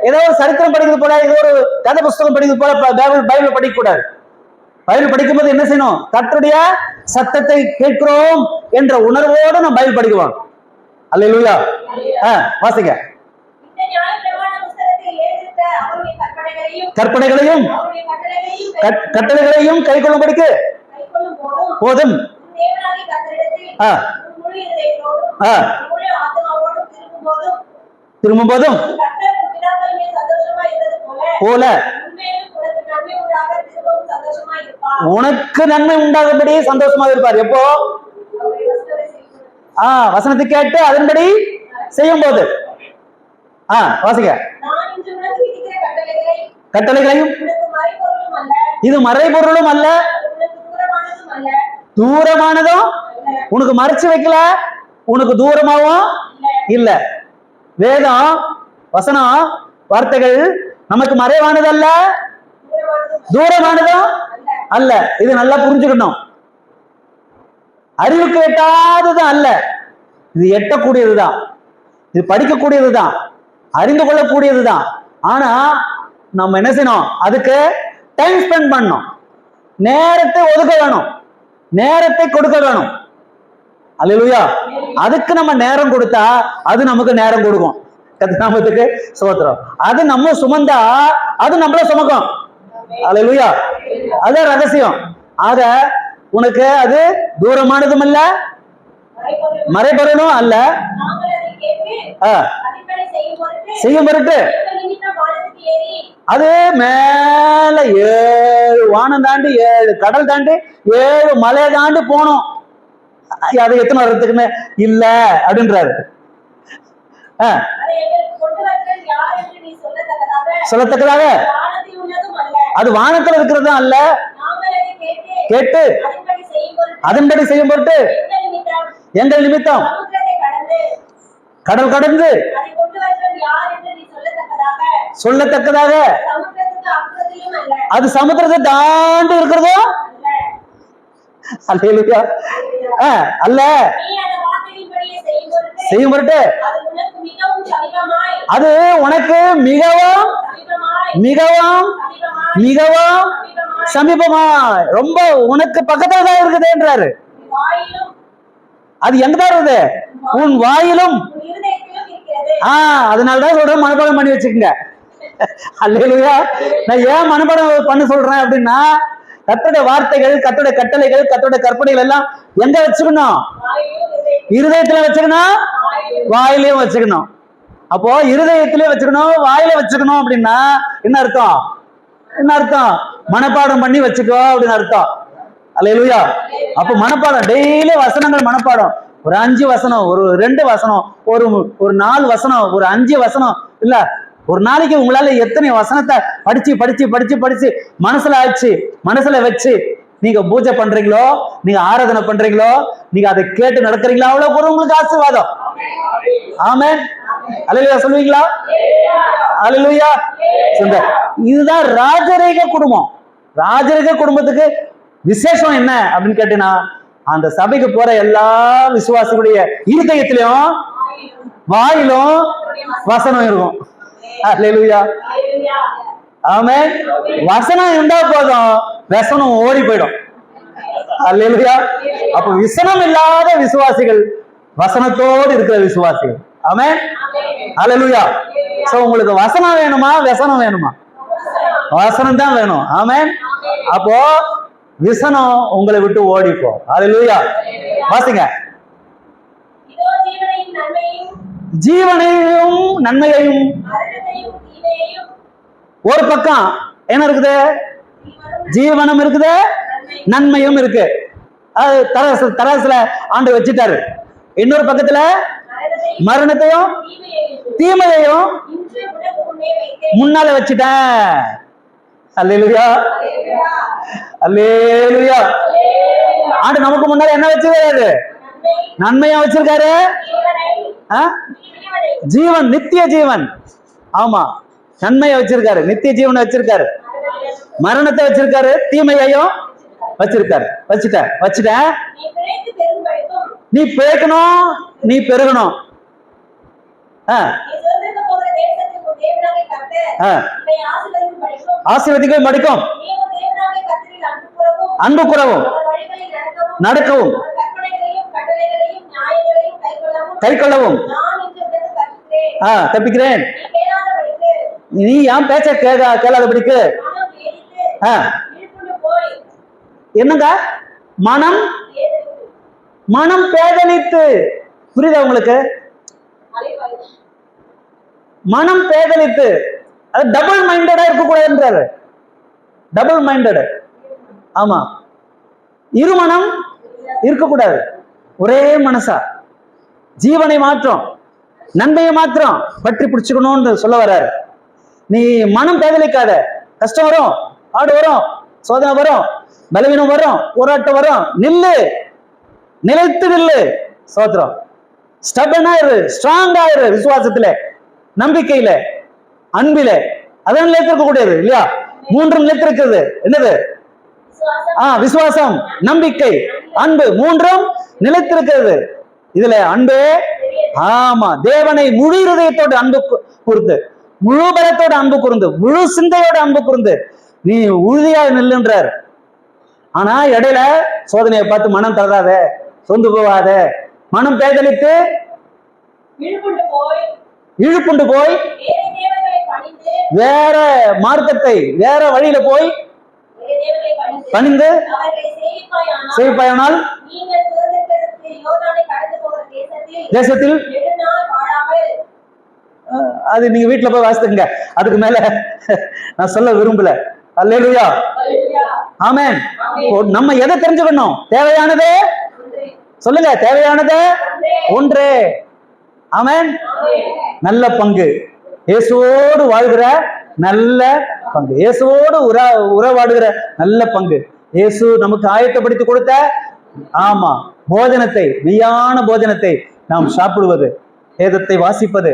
ஏதோ ஒரு சரித்திரம் படிக்கிறது போல, ஏதோ ஒரு கதை புஸ்தகம் படிக்கிறது போல பைபிள் படிக்க கூடாது. பைபிள் படிக்கும் போது என்ன செய்யணும்? கர்த்தருடைய சத்தத்தை கேட்கிறோம் என்ற உணர்வோடு நம்ம பைபிள் படிக்குவோம். அல்லேலூயா. வாசிங்க. கற்பனைகளையும் கட்டளைகளையும் கை கொள்ளும்படிக்கு போதும். திரும்பும் போதும் போல உனக்கு நன்மை உண்டாகும்படி சந்தோஷமாக இருப்பார். எப்போ? வசனத்தை கேட்டு அதன்படி செய்யும் போது. வாசிங்க. கட்டளைகளையும் இது மறைபொருளும் அல்ல, தூரமானதும் உனக்கு மறைச்சு வைக்கல, உனக்கு தூரமாவும் இல்ல. வேதம் வசனம் வார்த்தைகள் நமக்கு மறைவானது அல்ல, தூரமானதும் அல்ல. இது நல்லா புரிஞ்சுக்கணும். அறிவுக்கு எட்டாததும் அல்ல, இது எட்டக்கூடியதுதான், இது படிக்கக்கூடியதுதான், அறிந்து கொள்ளக்கூடியதுதான். ஆனா நம்ம என்ன செய்யணும்? அதுக்கு டைம் ஸ்பெண்ட் பண்ணணும், நேரத்தை ஒதுக்க வேணும், நேரத்தை கொடுக்க வேணும். அல்லேலூயா. அதுக்கு நம்ம நேரம் கொடுத்தா அது நமக்கு நேரம் கொடுக்கும். நாமத்துக்கு ஸ்தோத்திரம். அது நம்ம சுமந்தா அது நம்மள சுமக்கும். அல்லேலூயா. அது ரகசியம். ஆக உனக்கு அது தூரமானதும் அல்ல, மறைபொருளும் அல்ல. செய்யும் பொருட்டு அது மேல 7 வானம் தாண்டி 7 கடல் தாண்டி 7 மலை தாண்டி போனோம். அதை எத்தனை வர்றதுக்குன்னு இல்ல அப்படின்றாரு. சொல்லத்தக்கதாக அது வானத்தில் இருக்கிறதும் அல்ல, கேட்டு அதன்படி செய்யும் பொருட்டு எங்கள் நிமித்தம் கடல் கடந்து சொல்லத்தக்கதாக அது சமுத்திரத்தை தாண்டி இருக்கிறதோ அல்லேலூயா. அல்ல செய்யும் பொருட்டு அது உனக்கு மிகவும் மிகவும் மிகவும் சமீபமா, ரொம்ப உனக்கு பக்கத்துல தான் இருக்குதுன்றாரு. அது எங்கதான் இருக்குது? உன் வாயிலும். அதனாலதான் சொல்றேன், மனப்பாடம் பண்ணி வச்சுக்கோங்க. அல்லேலூயா. நான் ஏன் மனப்பாடம் பண்ண சொல்றேன் அப்படின்னா, கர்த்தருடைய வார்த்தைகள், கர்த்தருடைய கட்டளைகள், கர்த்தருடைய கற்பனைகள் எல்லாம் எங்க வச்சுக்கணும்? இருதயத்துல வச்சுக்கணும், வாயிலையும் வச்சுக்கணும். அப்போ இருதயத்திலே வச்சுக்கணும், வாயில வச்சுக்கணும் அப்படின்னா என்ன அர்த்தம்? என்ன அர்த்தம்? மனப்பாடம் பண்ணி வச்சுக்கோ அப்படின்னு அர்த்தம். அல்லேலூயா. அப்ப மனப்பாடம், டெய்லி வசனங்கள் மனப்பாடம். ஒரு 5 வசனம், ஒரு 2 வசனம், ஒரு 4 வசனம், ஒரு 5 வசனம், இல்ல ஒரு நாளைக்கு உங்களால எத்தனை வசனத்தை படிச்சு படிச்சு படிச்சு படிச்சு மனசுல வச்சு நீங்க பூஜை பண்றீங்களோ, நீங்க ஆராதனை பண்றீங்களோ, நீங்க அதை கேட்டு நடக்கிறீங்களா, அவ்வளவு கூட உங்களுக்கு ஆசீர்வாதம். ஆமென். அல்லேலூயா சொல்லுவீங்களா? அல்லேலூயா. இதுதான் ராஜரீக குடும்பம். ராஜரீக குடும்பத்துக்கு விசேஷம் என்ன அப்படின்னு கேட்டீங்கன்னா, அந்த சபைக்கு போற எல்லா விசுவாசிகளுடைய இருதயத்திலும் வாயிலும் வசனம் இருக்கும். அல்லேலூயா. ஆமென். வசனம் இருந்தா போதும், வசனம் ஓடி போயிடும். அல்லேலூயா. அப்ப விசனம் இல்லாத விசுவாசிகள் வசனத்தோடு இருக்கிற விசுவாசிகள். ஆமென். அல்லேலூயா. சோ உங்களுக்கு வசனம் வேணுமா, வசனம் வேணுமா? வசனம் தான் வேணும். ஆமென். அப்போ விசனம் உங்களை விட்டு ஓடிப்போ. அல்லேலூயா. வாசிங்க. ஜீவனையும் நன்மையையும். ஒரு பக்கம் என்ன இருக்குது? ஜீவனம் இருக்குது, நன்மையும் இருக்கு. அது தராசுல ஆண்டு வச்சுட்டாரு. இன்னொரு பக்கத்துல மரணத்தையும் தீமையையும் முன்னால வச்சுட்டேன். அல்லேலூயா. அல்லேலூயா. ஆண்டு நமக்கு முன்னால என்ன வச்சிருக்காரு? நன்மையா வச்சிருக்காரு. ஜீவன், நித்திய ஜீவன். ஆமா, நன்மையை வச்சிருக்காரு, நித்திய ஜீவனை வச்சிருக்காரு, மரணத்தை வச்சிருக்காரு, தீமையையும் வச்சிருக்காரு. வச்சுட்ட நீ பிழைக்கணும், நீ பெருகணும். ஆசீர்வதிக்க மடிக்கும், அன்பு குறவும், நடக்கவும், கை கொள்ளவும். தப்பிக்கிறேன். நீ ஏன் பேச்ச கேளாதபடிக்கு. என்னங்க? மனம் பேதலித்து. புரியுதா உங்களுக்கு? மனம் பேதலித்து. அது டபுள் மைண்டடா இருக்கக்கூடாதுன்றாரு. Double minded. ஆமா, இருமனம் இருக்கக்கூடாது. ஒரே மனசா ஜீவனை மாற்றம், நன்மையை மாத்திரம் பற்றி பிடிச்சுக்கணும்னு சொல்ல வர்றாரு. நீ மனம் பேதலிக்காத. கஷ்டம் வரும், ஆடு வரும், சோதனை வரும், பலவீனம் வரும், போராட்டம் வரும். நிலைத்து நில்லு. சோத்திரம். ஸ்டபன் ஆயிரு, ஸ்ட்ராங் ஆயிரு. விசுவாசத்துல, நம்பிக்கையில, அன்பில. அதான் நிலைத்திருக்க கூடியது இல்லையா? 3 நிலைத்திருக்கிறது. என்னது? விசுவாசம், நம்பிக்கை, அன்பு. 3 நிலைத்திருக்கிறது. இதுல அன்பு. ஆமா, தேவனை முழு இருதயத்தோட அன்பு கூர்ந்து, முழு பலத்தோட அன்பு கூர்ந்து, முழு சிந்தையோட அன்பு கூர்ந்து நீ உறுதியா நில்லுன்றார். ஆனா இடையில சோதனையை பார்த்து மனம் தளராத, சொந்து போகாத. மனம் பேதலித்து இழுப்புண்டு போய் வேற மார்க்கத்தை, வேற வழியில போய் பணிந்து செய்வாயானால் தேசத்தில். அது நீங்க வீட்டுல போய் வாசித்துங்க. அதுக்கு மேல நான் சொல்ல விரும்பல. அல்லேலூயா. ஆமென். நம்ம எதை தெரிஞ்சுக்கணும்? தேவையானது சொல்லுங்க. தேவையானது ஒன்றே. ஆமென். நல்ல பங்கு, இயேசுவோடு வாழ்கிற நல்ல பங்கு, இயேசுவோடு உறவாடுகிற நல்ல பங்கு, இயேசு நமக்கு ஆயத்தப்படுத்தி கொடுத்த ஆமா போஜனத்தை, மெய்யான போஜனத்தை நாம் சாப்பிடுவது, வேதத்தை வாசிப்பது,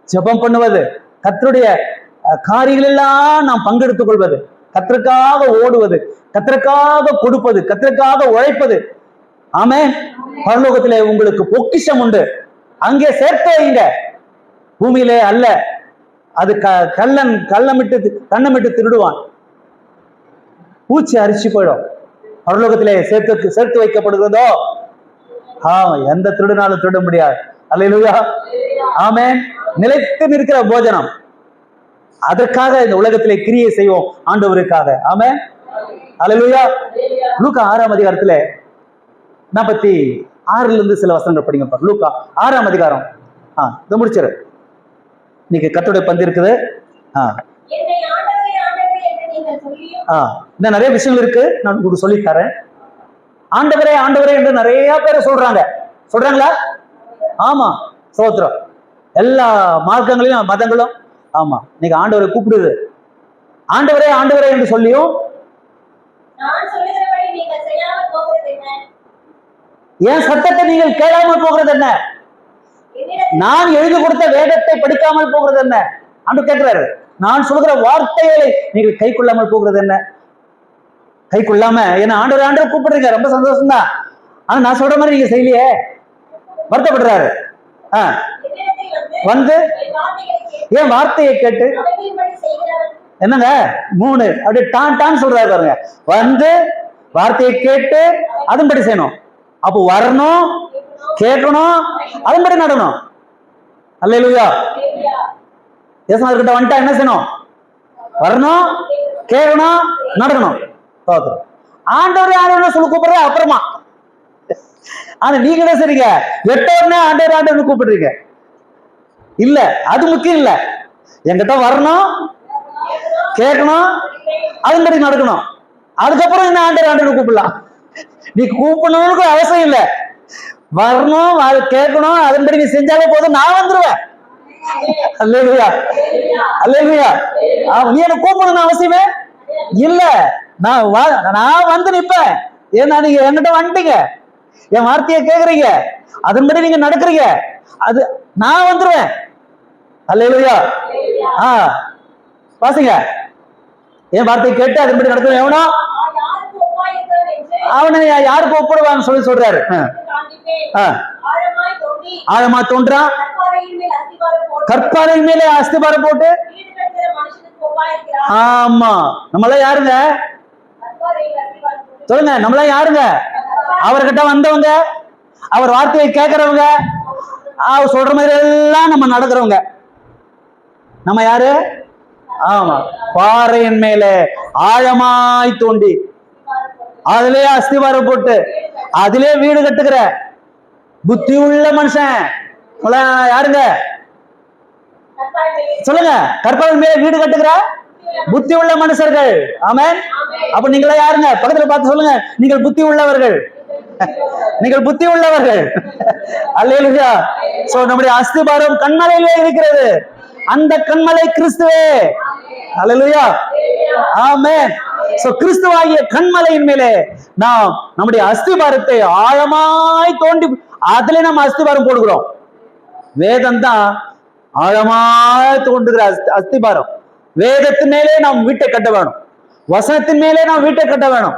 ஜெபம் பண்ணுவது, கர்த்தருடைய காரியங்கள் எல்லாம் நாம் பங்கெடுத்துக் கொள்வது, கர்த்தருக்காக ஓடுவது, கர்த்தருக்காக கொடுப்பது, கர்த்தருக்காக உழைப்பது. ஆமென். பரலோகத்திலே உங்களுக்கு பொக்கிஷம் உண்டு, அங்கே சேர்த்து வைங்க. பூமியிலே அல்ல, அது கண்ணமிட்டு திருடுவான், பூச்சி அரிச்சு போயிடும். பரலோகத்திலே சேர்த்து வைக்கப்படுகிறதோ எந்த திருடுனாலும் திருட முடியாது. அல்லேலூயா. ஆமென். நிலைத்து நிற்கிற போஜனம், அதற்காக இந்த உலகத்திலே கிரியை செய்வோம் ஆண்டவருக்காக. ஆமென். அல்லேலூயா. லூக்கா 6ஆம் அதிகாரத்துல 46 சில வசனங்கள் படிங்க. லூக்கா 6ஆம் அதிகாரம். இதை முடிச்சிரு. இன்னைக்கு கர்த்தருடைய பந்தி இருக்குது. இன்னும் நிறைய விஷயங்கள் இருக்கு, நான் உங்களுக்கு சொல்லி தரேன். ஆண்டவரே ஆண்டவரே என்று நிறைய பேர் சொல்றாங்களா? ஆமா, ஸ்தோத்திரம். எல்லா மார்க்கங்களையும் மதங்களும் ஆமா இன்னைக்கு ஆண்டவரை கூப்பிடுது. ஆண்டவரே ஆண்டவரே என்று சொல்லியும் என் சத்தத்தை நீங்கள் கேளாமல் போகிறது என்ன? நான் எழுதி கொடுத்த வேதத்தை படிக்காமல் போகிறது என்ன? ஆண்டவர் கேட்கிறாரு. நான் சொல்கிற வார்த்தைகளை நீங்கள் கை கொள்ளாமல் போகிறது என்ன? கை கொள்ளாம என்ன ஆண்டவர் ஆண்டவர் கூப்பிடுறீங்க, ரொம்ப சந்தோஷம் தான். ஆனா நான் சொல்ற மாதிரி நீங்க செய்யலையே, வருத்தப்படுறாரு. வந்து என் வார்த்தையை கேட்டு என்னங்க 3 அப்படி டான் சொல்றாரு பாருங்க. வந்து வார்த்தையை கேட்டு அதன்படி செய்யணும். அப்போ வரணும், கேட்கணும், அதன்படி நடணும். அல்லேலூயா. ஏசுநாதர்கிட்ட வந்துட்டா என்ன செய்யணும்? வரணும், கேட்கணும், நடக்கணும். ஆண்டவரே ஆண்டவரே சொல்லி கூப்பிடுற அப்புறமா. ஆனா நீங்க என்ன செய்றீங்க? வெட்டோடனே ஆண்டவர் ஆண்டவர் கூப்பிடுறீங்க. இல்ல, அது முக்கியம் இல்ல. என்கிட்ட வரணும், கேட்கணும், அதன்படி நடக்கணும். அதுக்கப்புறம் என்ன ஆண்டவர் ஆண்டவர் கூப்பிடலாம். நீ கூப்பிடணும்னு அவசியம் இல்லை. வரணும், கேட்கணும், அதன்படி நீ செஞ்சாலே போதும், நான் வந்துருவேன். அல்லேலூயா. அல்லேலூயா. நீ என்ன கூப்பிடணும்னு அவசியமே இல்ல. நான் வந்து நிப்பேன். ஏன்னா நீங்க என்கிட்ட வந்துட்டீங்க, என் வார்த்தையை கேக்குறீங்க, அதன்படி நீங்க நடக்கிறீங்க, அது நான் வந்துருவேன். அல்லேலூயா. வாசிங்க. என் வார்த்தையை கேட்டு அதன்படி நடக்கிறேன். எவனோ அவனை யாருக்கு ஒப்பிடுவான்னு சொல்றாரு. ஆழமா தோன்றான், கற்பாறையின் மேலே அஸ்திபாரம் போட்டு. ஆமா, நம்மளாம் யாருங்க? சொல்லுங்க, நம்மளாம் யாருங்க? அவர்கிட்ட வந்தவங்க, அவர் வார்த்தையை கேட்கிறவங்க, அவர் சொல்ற மாதிரி எல்லாம் நம்ம நடக்கிறவங்க. நம்ம யாரு? ஆமா, பாறையின் மேலே ஆழமாய் தோண்டி அதிலே அஸ்திவாரம் போட்டு அதிலே வீடு கட்டுகிற புத்தி உள்ள மனுஷன் யாருங்க? சொல்லுங்க. கற்பாறையின் மேலே வீடு கட்டுகிற புத்தி உள்ள மனுஷர்கள். ஆமென். அப்ப நீங்களா யாருங்க? பக்கத்துல பார்த்து சொல்லுங்க, நீங்கள் புத்தி உள்ளவர்கள். நீங்கள் புத்தி உள்ளவர்கள். அல்லேலூயா. சோ நம்முடைய அஸ்திபாரம் கண்மலையிலே இருக்கிறது. அந்த கண்மலை கிறிஸ்துவே. அல்லேலூயா. ஆமென். சோ கிறிஸ்துவாகிய கண்மலையின் மேலே நாம் நம்முடைய அஸ்திபாரத்தை ஆழமாய் தோண்டி அதிலே நம்ம அஸ்திபாரம் போடுகிறோம். வேதம் தான் ஆழமாய் தோண்டுகிற அஸ்திபாரம். வேதத்தின் மேலே நாம் வீட்டை கட்ட வேணும், வசனத்தின் மேலே நாம் வீட்டை கட்ட வேணும்,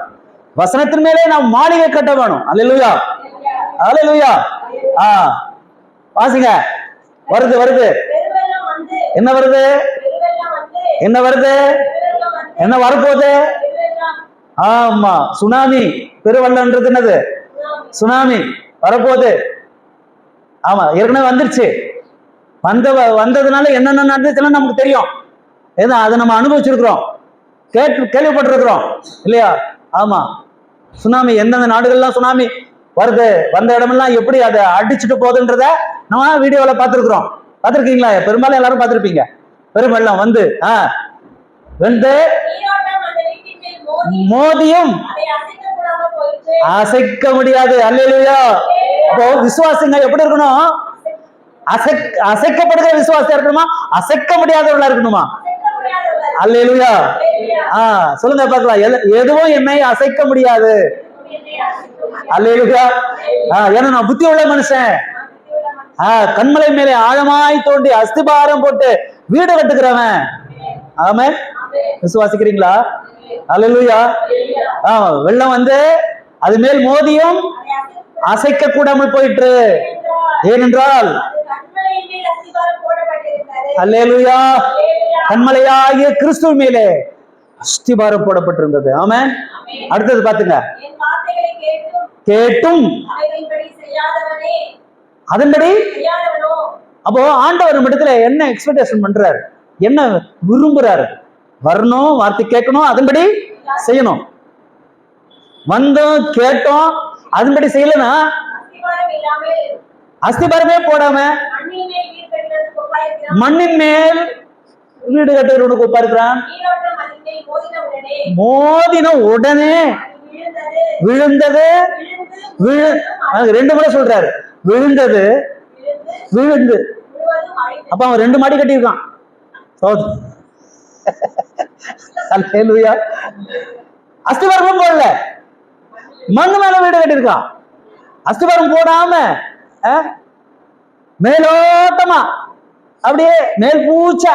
வசனத்தின் மேலே நாம் மாளிகை கட்ட வேணும். அல்லேலூயா. அல்லேலூயா. வாசிங்க. வருது வருது. என்ன வருது? என்ன வருது? என்ன வரப்போகுது? ஆமா, சுனாமி. பெருவெள்ளம்ன்றது என்னது? சுனாமி வரப்போகுது. ஆமா, ஏற்கனவே வந்துருச்சு. வந்ததுனால என்னென்ன நடந்துச்சுன்னு நமக்கு தெரியும். ஏன்னா அதை நம்ம அனுபவிச்சிருக்கிறோம், கேள்விப்பட்டிருக்கிறோம் இல்லையா? ஆமா, சுனாமி எந்தெந்த நாடுகள்லாம் சுனாமி வருது, வந்த இடமெல்லாம் எப்படி அதை அடிச்சுட்டு போகுதுன்றத நம்ம வீடியோல பார்த்துருக்குறோம். பார்த்துருக்கீங்களா? பெரும்பாலும் எல்லாரும் பார்த்துருப்பீங்க. பெருவெள்ளம் வந்து மோதியும் அசைக்க முடியாது. அல்லேலூயா. அப்போ விசுவாசிங்க எப்படி இருக்கணும்? அசைக்கப்படுகிற விசுவாசம் இருக்கணுமா? அசைக்க முடியாதவர்களா இருக்கணுமா? அல்லேலூயா. சொல்லுங்க பார்க்கலாம். எதுவும் என்னை அசைக்க முடியாது. அல்லேலூயா. ஏன்னா நான் புத்தி உள்ள மனுஷன். கண்மலை மேலே ஆழமாய் தோண்டி அஸ்திபாரம் போட்டு வீடு கட்டுக்கிறவன். ஆமென். விசுவாசிக்கிறீங்களா? அல்லேலூயா. வெள்ளம் வந்து அது மேல் மோதியும் அசைக்க கூடாமல் போயிற்று. ஏனென்றால் அல்லேலூயா, கண்மலையாகிய கிறிஸ்துவ மேலே அஸ்திபாரம் போடப்பட்டிருந்தது. ஆமென். அடுத்தது பாத்துங்க. கேட்டும் அதன்படி. அப்போ ஆண்டவர் இடத்துல என்ன எக்ஸ்பெக்டேஷன் பண்றாரு, என்ன விரும்புறாரு? வரணும், வார்த்தை கேட்கணும், அதன்படி செய்யணும். வந்தோம், கேட்டோம், அதன்படி செய்யலன்னா அஸ்திபாரமே போடாம மண்ணின் மேல் வீடு கட்டுறவனுக்கு ஒப்பா இருக்கிறான். மோதின உடனே விழுந்தது. ரெண்டு முறை சொல்றாரு, விழுந்தது விழுந்து. அப்ப அவன் 2 மாடி கட்டியிருக்கான். அஸ்திபாரமும் போடல, மண்ணு மேல வீடு கட்டியிருக்கான். அஸ்திபாரம் போடாம மேலோட்டமா அப்படியே மேல் பூச்சா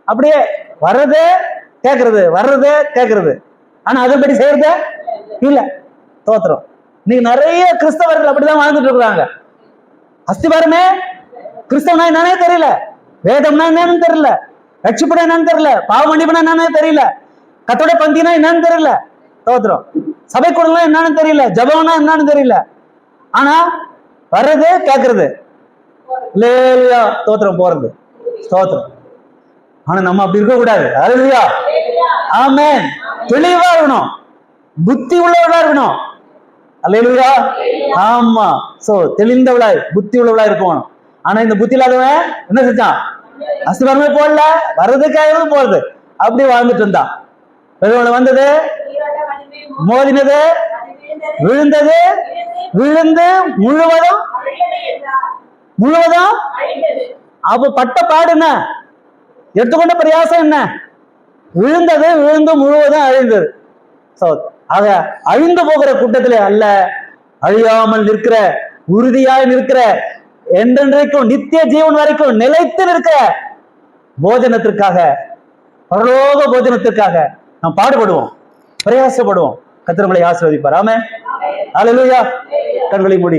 அப்படியே வர்றது கேட்கறது, வர்றது கேட்கறது. ஆனா அதுபடி செய்யறது இல்ல. தோத்திரம். நீங்க நிறைய கிறிஸ்தவர்கள் அப்படிதான் வாழ்ந்துட்டு இருக்கிறாங்க. அஸ்திபாரமே கிறிஸ்தவனா என்னன்னே தெரியல, வேதம்னா என்னன்னு தெரியல, ரட்சிப்பட என்னன்னு தெரியல, பாவ மன்னிப்புனா என்னன்னு தெரியல, கத்தோட பந்தினா என்னன்னு தெரியல. தோத்திரம். சபை கூடலாம் என்னன்னு தெரியல, ஜபம்னா என்னன்னு தெரியல. ஆனா வர்றது கேட்கறது, தோத்திரம் போறது. ஸ்தோத்திரம். ஆனா நம்ம அப்படி இருக்க கூடாது. அல்லேலூயா, ஆமென். தெளிவா இருக்கணும், புத்தி உள்ளவளா இருக்கணும். அல்லேலூயா, ஆமா. சோ தெளிந்தவளாய் புத்தி உள்ளவளா இருக்கணும். ஆனா இந்த புத்தி இல்லாதவன் என்ன செஞ்சான்? அஸ்திபாரமே போடல, வர்றதுக்காக போறது, அப்படி வாழ்ந்துட்டு இருந்தான். வந்தது, மோதினது, விழுந்தது, விழுந்து முழுவதும் முழுவதும். அப்ப பட்ட பாடு என்ன, எடுத்துக்கொண்ட பிரயாசம் என்ன? விழுந்தது, விழுந்து முழுவதும் அழிந்தது. ஆக அழிந்து போகிற கூட்டத்திலே அல்ல, அழியாமல் நிற்கிற, உறுதியாய் நிற்கிற, என்றென்றைக்கும் நித்திய ஜீவன் வரைக்கும் நிலைத்து நிற்கிற போஜனத்திற்காக, பரலோக போஜனத்திற்காக நாம் பாடுபடுவோம், பிரயாசப்படுவோம். கர்த்தர் உங்களை ஆசீர்வதிப்பார். ஆமென். அல்லேலூயா. கண்களை மூடி